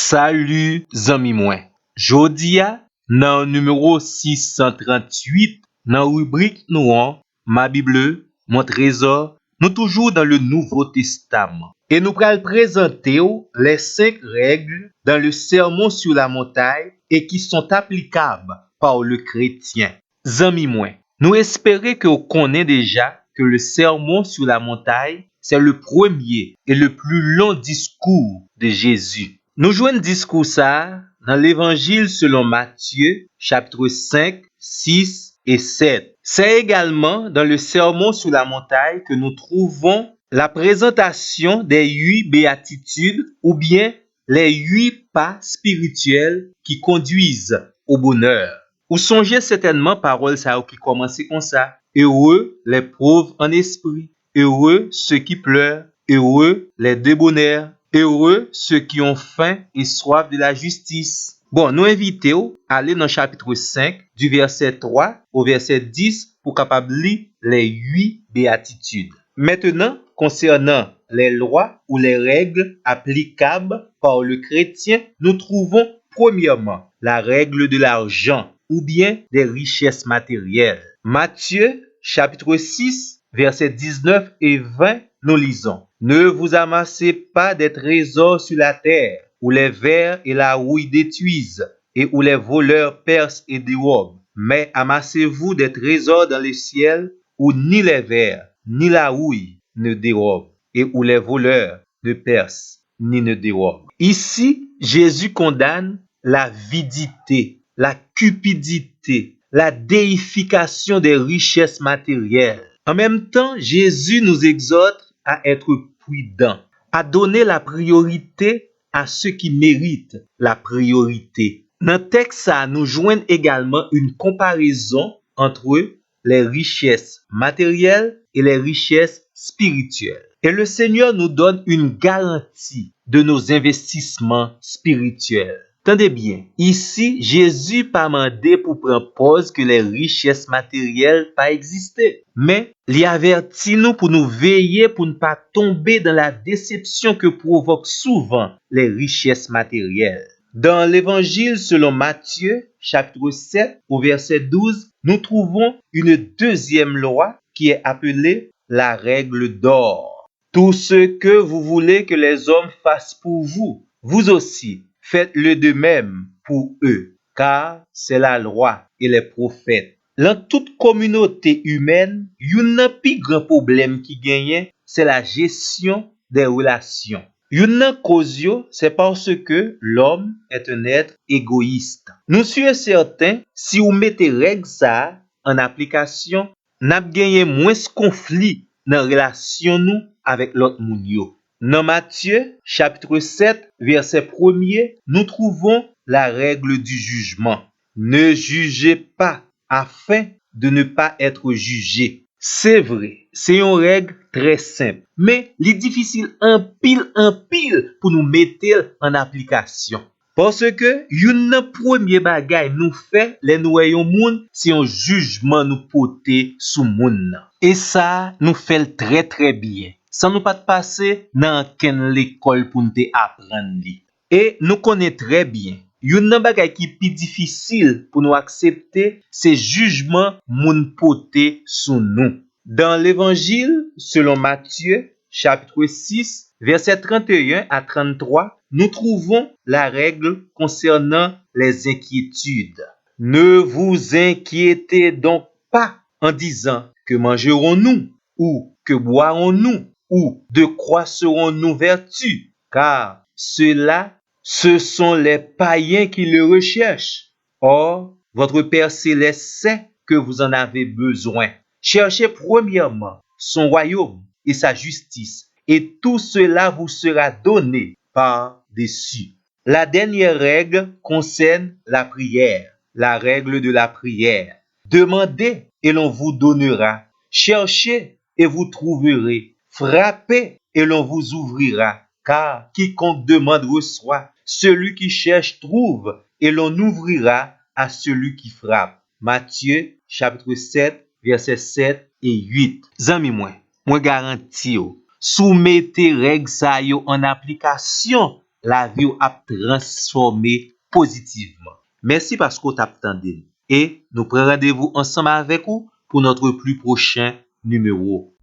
Salut zami mwen. Jodi a, nan numéro 638, nan rubrique nou an, Ma Bible, Mon Trésor, nous toujours dans le Nouveau Testament. Et nous pral présenter les 5 règles dans le Sermon sur la montagne et qui sont applicables par le chrétien. Zami mwen, nous espérons que vous connaissez déjà que le Sermon sur la montagne, c'est le premier et le plus long discours de Jésus. Nous jouons discours ça dans l'évangile selon Matthieu, chapitre 5, 6 et 7. C'est également dans le sermon sur la montagne que nous trouvons la présentation des 8 béatitudes ou bien les 8 pas spirituels qui conduisent au bonheur. Ou songez certainement paroles ça qui commencent comme ça. Heureux les pauvres en esprit, heureux ceux qui pleurent, heureux les débonnaires, heureux ceux qui ont faim et soif de la justice. Bon, nous invitons à aller dans le chapitre 5, du verset 3 au verset 10 pour capable lire les 8 béatitudes. Maintenant, concernant les lois ou les règles applicables par le chrétien, nous trouvons premièrement la règle de l'argent ou bien des richesses matérielles. Matthieu, chapitre 6, versets 19 et 20, nous lisons. Ne vous amassez pas des trésors sur la terre, où les vers et la rouille détruisent, et où les voleurs percent et dérobent. Mais amassez-vous des trésors dans le ciel, où ni les vers, ni la rouille ne dérobent, et où les voleurs ne percent, ni ne dérobent. Ici, Jésus condamne l'avidité, la cupidité, la déification des richesses matérielles. En même temps, Jésus nous exhorte à être prudents, à donner la priorité à ceux qui méritent la priorité. Dans le texte, nous joignons également une comparaison entre les richesses matérielles et les richesses spirituelles. Et le Seigneur nous donne une garantie de nos investissements spirituels. Tendez bien, ici, Jésus pas mandé pour prendre pause que les richesses matérielles pas exister. Mais, il avertit nous pour nous veiller pour ne pas tomber dans la déception que provoquent souvent les richesses matérielles. Dans l'évangile selon Matthieu, chapitre 7, au verset 12, nous trouvons une deuxième loi qui est appelée la règle d'or. Tout ce que vous voulez que les hommes fassent pour vous, vous aussi, faites-le de même pour eux, car c'est la loi et les prophètes. Dans toute communauté humaine, un plus grand problème qui gagne, c'est la gestion des relations. Une cause, c'est parce que l'homme est un être égoïste. Nous sommes certains, si vous mettez règles ça en application, n'a gagné moins de conflits dans la relation nous avec l'autre monde. Dans Matthieu, chapitre 7, verset 1er, nous trouvons la règle du jugement. Ne jugez pas afin de ne pas être jugé. C'est vrai, c'est une règle très simple, mais il est difficile en pile pour nous mettre en application. Parce que une premier bagay nous fait les nous voyons moun, c'est un jugement nous porter sous moun. Et ça nous fait très bien. Sans nous pas passer dans ken l'école pour nous apprendre. Et nous connaissons très bien. Une bagay qui est plus difficile pour nous accepter, c'est jugement moun porter sous nous. Dans l'évangile selon Matthieu, chapitre 6, verset 31 à 33, nous trouvons la règle concernant les inquiétudes. Ne vous inquiétez donc pas en disant que mangerons-nous ou que boirons-nous ou de quoi serons-nous vertus, car cela, ce sont les païens qui le recherchent. Or, votre Père céleste sait que vous en avez besoin. Cherchez premièrement son royaume et sa justice, et tout cela vous sera donné par-dessus. La dernière règle concerne la prière, la règle de la prière. Demandez et l'on vous donnera. Cherchez et vous trouverez. Frappez et l'on vous ouvrira. Car quiconque demande reçoit. Celui qui cherche trouve et l'on ouvrira à celui qui frappe. Matthieu chapitre 7, verset 7 et 8. Zami moi garantis soumettez règles ça yo en application la vie a transformé positivement. Merci parce que vous t'attendez. Et nous prenons rendez-vous ensemble avec vous pour notre plus prochain numéro.